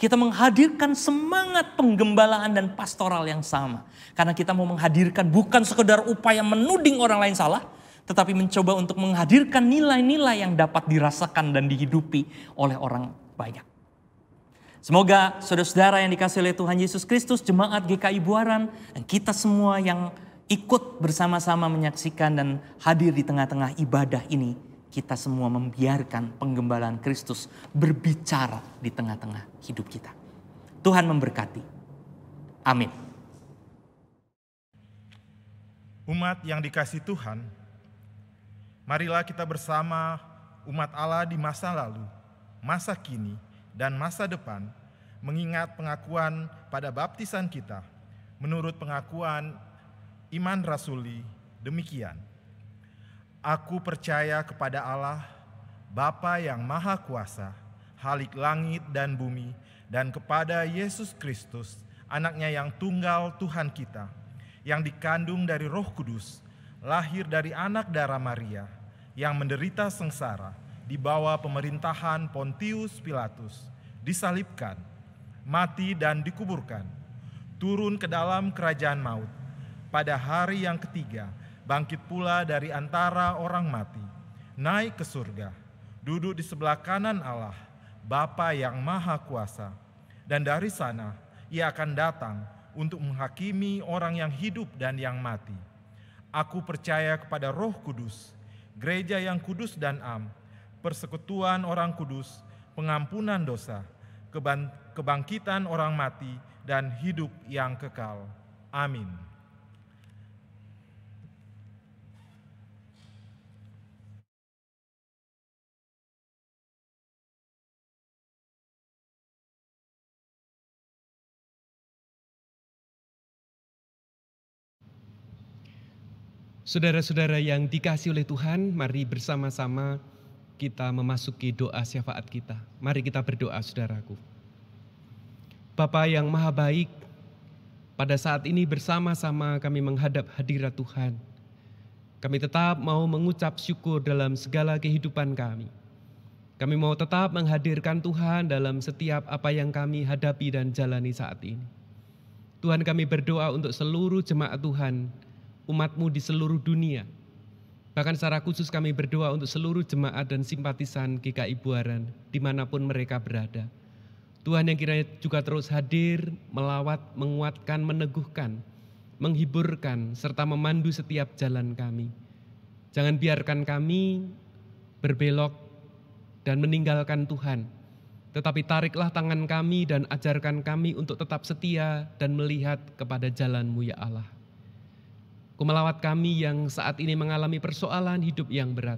Kita menghadirkan semangat penggembalaan dan pastoral yang sama. Karena kita mau menghadirkan bukan sekedar upaya menuding orang lain salah, tetapi mencoba untuk menghadirkan nilai-nilai yang dapat dirasakan dan dihidupi oleh orang banyak. Semoga saudara-saudara yang dikasihi oleh Tuhan Yesus Kristus, jemaat GKI Buaran, dan kita semua yang ikut bersama-sama menyaksikan dan hadir di tengah-tengah ibadah ini, kita semua membiarkan penggembalaan Kristus berbicara di tengah-tengah hidup kita. Tuhan memberkati. Amin. Umat yang dikasihi Tuhan, marilah kita bersama umat Allah di masa lalu, masa kini, dan masa depan mengingat pengakuan pada baptisan kita menurut pengakuan iman rasuli demikian. Aku percaya kepada Allah, Bapa yang Maha Kuasa, Khalik langit dan bumi, dan kepada Yesus Kristus, anaknya yang tunggal Tuhan kita, yang dikandung dari Roh Kudus, lahir dari anak darah Maria, yang menderita sengsara di bawah pemerintahan Pontius Pilatus, disalibkan, mati dan dikuburkan, turun ke dalam kerajaan maut, pada hari yang ketiga, bangkit pula dari antara orang mati, naik ke surga, duduk di sebelah kanan Allah, Bapa yang Maha Kuasa, dan dari sana ia akan datang untuk menghakimi orang yang hidup dan yang mati. Aku percaya kepada Roh Kudus, gereja yang kudus dan am, persekutuan orang kudus, pengampunan dosa, kebangkitan orang mati, dan hidup yang kekal. Amin. Saudara-saudara yang dikasihi oleh Tuhan, mari bersama-sama kita memasuki doa syafaat kita. Mari kita berdoa, saudaraku. Bapa yang Maha Baik, pada saat ini bersama-sama kami menghadap hadirat Tuhan. Kami tetap mau mengucap syukur dalam segala kehidupan kami. Kami mau tetap menghadirkan Tuhan dalam setiap apa yang kami hadapi dan jalani saat ini. Tuhan, kami berdoa untuk seluruh jemaat Tuhan, umat-Mu di seluruh dunia. Bahkan secara khusus kami berdoa untuk seluruh jemaat dan simpatisan GKI Buaran dimanapun mereka berada. Tuhan yang kiranya juga terus hadir, melawat, menguatkan, meneguhkan, menghiburkan, serta memandu setiap jalan kami. Jangan biarkan kami berbelok dan meninggalkan Tuhan, tetapi tariklah tangan kami dan ajarkan kami untuk tetap setia dan melihat kepada jalan-Mu ya Allah. Melawat kami yang saat ini mengalami persoalan hidup yang berat.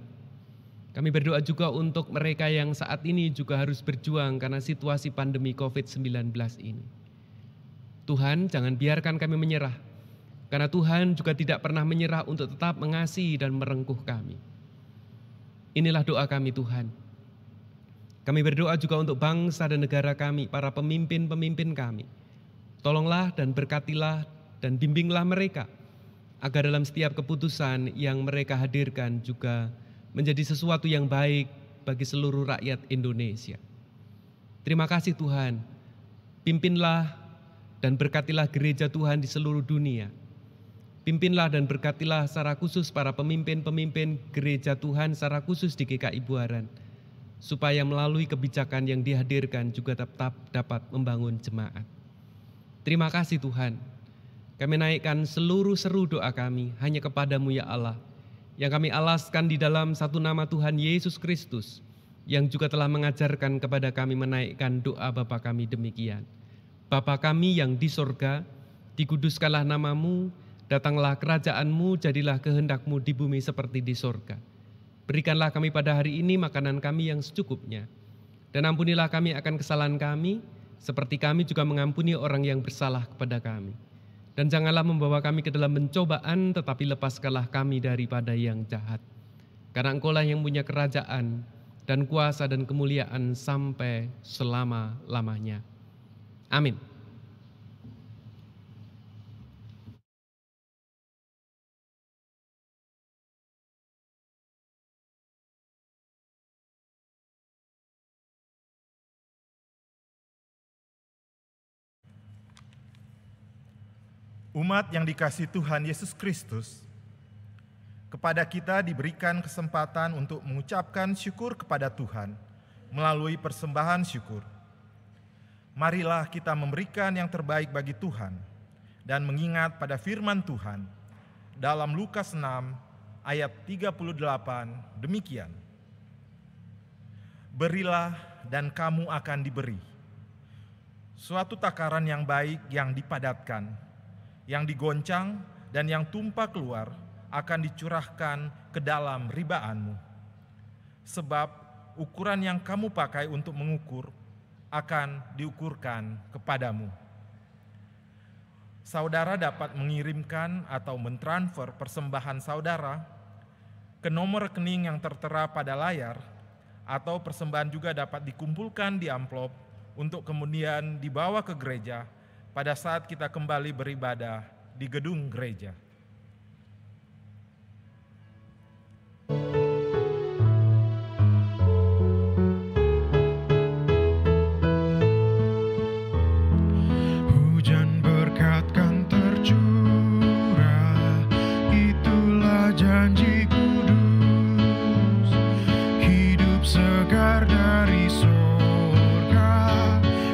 Kami berdoa juga untuk mereka yang saat ini juga harus berjuang karena situasi pandemi COVID-19 ini. Tuhan, jangan biarkan kami menyerah, karena Tuhan juga tidak pernah menyerah untuk tetap mengasihi dan merengkuh kami. Inilah doa kami Tuhan. Kami berdoa juga untuk bangsa dan negara kami, para pemimpin-pemimpin kami. Tolonglah dan berkatilah dan bimbinglah mereka, agar dalam setiap keputusan yang mereka hadirkan juga menjadi sesuatu yang baik bagi seluruh rakyat Indonesia. Terima kasih Tuhan, pimpinlah dan berkatilah gereja Tuhan di seluruh dunia. Pimpinlah dan berkatilah secara khusus para pemimpin-pemimpin gereja Tuhan secara khusus di GKI Buaran, supaya melalui kebijakan yang dihadirkan juga tetap dapat membangun jemaat. Terima kasih Tuhan. Kami naikkan seluruh seru doa kami hanya kepadamu ya Allah, yang kami alaskan di dalam satu nama Tuhan Yesus Kristus, yang juga telah mengajarkan kepada kami menaikkan doa Bapa kami demikian. Bapa kami yang di sorga, dikuduskanlah namamu, datanglah kerajaan-Mu, jadilah kehendak-Mu di bumi seperti di sorga. Berikanlah kami pada hari ini makanan kami yang secukupnya, dan ampunilah kami akan kesalahan kami, seperti kami juga mengampuni orang yang bersalah kepada kami. Dan janganlah membawa kami ke dalam pencobaan, tetapi lepaskanlah kami daripada yang jahat. Karena Engkau-lah yang punya kerajaan dan kuasa dan kemuliaan sampai selama-lamanya. Amin. Umat yang dikasihi Tuhan Yesus Kristus, kepada kita diberikan kesempatan untuk mengucapkan syukur kepada Tuhan melalui persembahan syukur. Marilah kita memberikan yang terbaik bagi Tuhan dan mengingat pada firman Tuhan dalam Lukas 6 ayat 38 demikian. Berilah dan kamu akan diberi. Suatu takaran yang baik yang dipadatkan, yang digoncang dan yang tumpah keluar akan dicurahkan ke dalam ribaanmu. Sebab ukuran yang kamu pakai untuk mengukur akan diukurkan kepadamu. Saudara dapat mengirimkan atau mentransfer persembahan saudara ke nomor rekening yang tertera pada layar, atau persembahan juga dapat dikumpulkan di amplop untuk kemudian dibawa ke gereja pada saat kita kembali beribadah di gedung gereja. Hujan berkat kan tercurah, itulah janji kudus. Hidup segar dari surga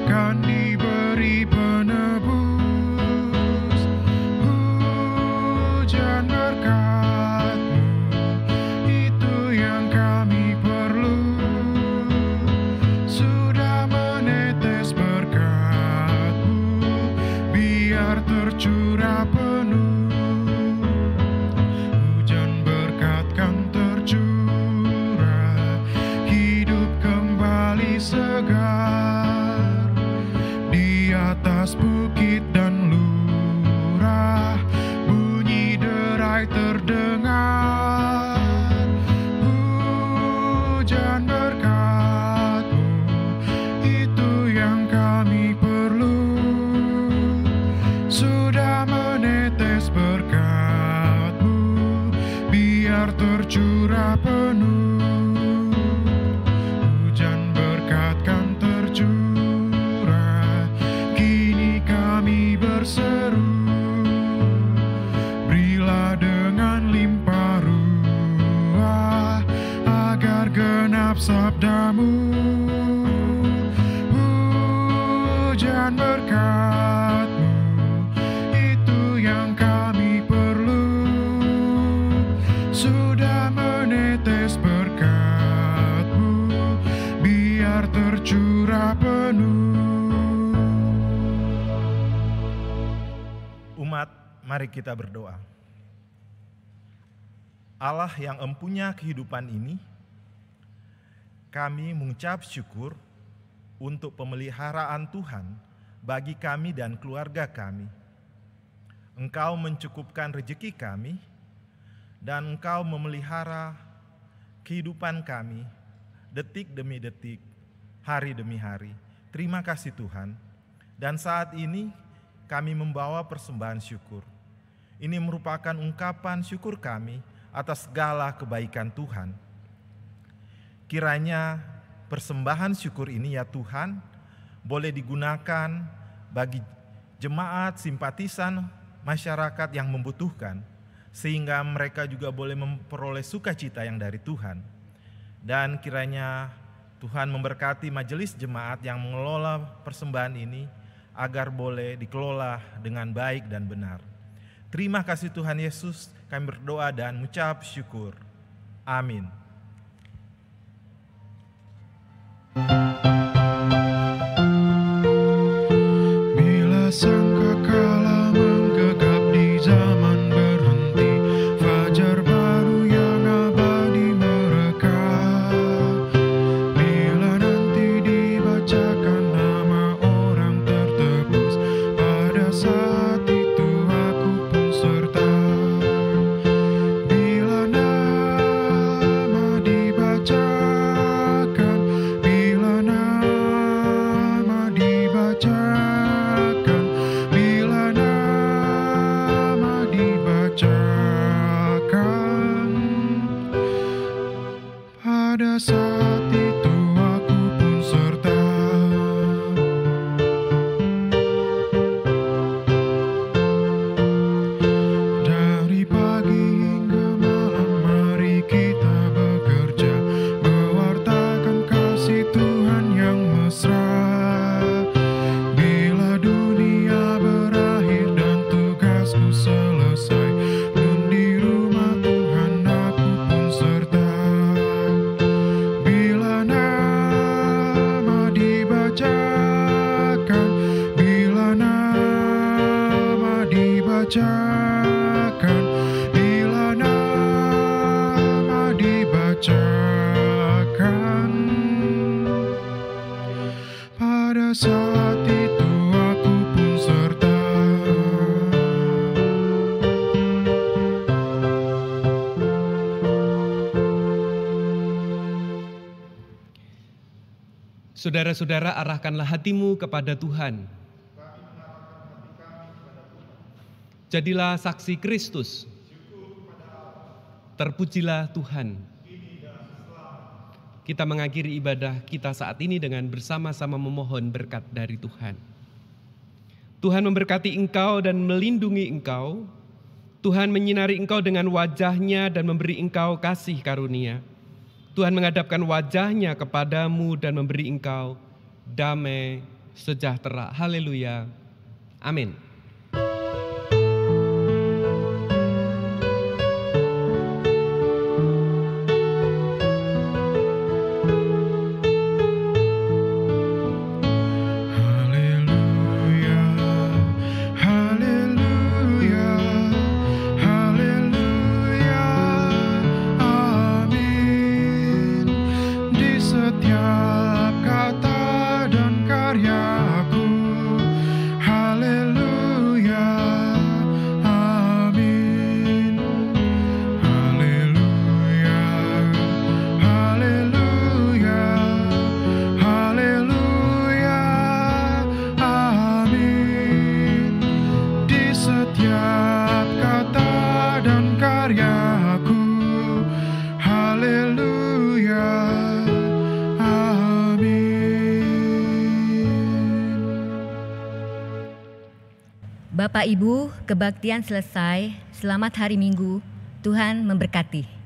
kan diberi penebus. Hujan berkat-Mu, itu yang kami perlu. Sudah menetes berkat-Mu, biar tercurah penuh. Hujan berkat kan tercurah, hidup kembali segar. Di atas bukit dan lurah, bunyi derai terdengar. Hujan berkat-Mu, itu yang kami perlu. Sudah menetes berkat-Mu, biar tercurah penuh. Hujan berkat kan tercurah, kini kami berseru. Berilah dengan limpah ruah, agar genap sabda-Mu. Hujan berkat-Mu, itu yang kami perlu. Sudah menetes berkat-Mu, biar tercurah penuh. Umat, mari kita berdoa. Allah yang empunya kehidupan ini, kami mengucap syukur untuk pemeliharaan Tuhan bagi kami dan keluarga kami. Engkau mencukupkan rezeki kami, dan Engkau memelihara kehidupan kami detik demi detik, hari demi hari. Terima kasih Tuhan. Dan saat ini kami membawa persembahan syukur. Ini merupakan ungkapan syukur kami atas segala kebaikan Tuhan. Kiranya persembahan syukur ini ya Tuhan boleh digunakan bagi jemaat simpatisan masyarakat yang membutuhkan, sehingga mereka juga boleh memperoleh sukacita yang dari Tuhan. Dan kiranya Tuhan memberkati majelis jemaat yang mengelola persembahan ini agar boleh dikelola dengan baik dan benar. Terima kasih Tuhan Yesus, kami berdoa dan mengucap syukur. Amin. Bila sangkakala menggegap di zaman berhenti, fajar baru yang abadi merekah. Bila nanti dibacakan nama orang tertebus, pada saat itu aku pun serta. Bila nama dibacakan, bila nama dibacakan, pada saat itu aku pun serta. Saudara-saudara, arahkanlah hatimu kepada Tuhan. Jadilah saksi Kristus. Terpujilah Tuhan. Kita mengakhiri ibadah kita saat ini dengan bersama-sama memohon berkat dari Tuhan. Tuhan memberkati engkau dan melindungi engkau. Tuhan menyinari engkau dengan wajah-Nya dan memberi engkau kasih karunia. Tuhan menghadapkan wajah-Nya kepadamu dan memberi engkau damai sejahtera. Haleluya. Amin. Bapak Ibu, kebaktian selesai. Selamat hari Minggu. Tuhan memberkati.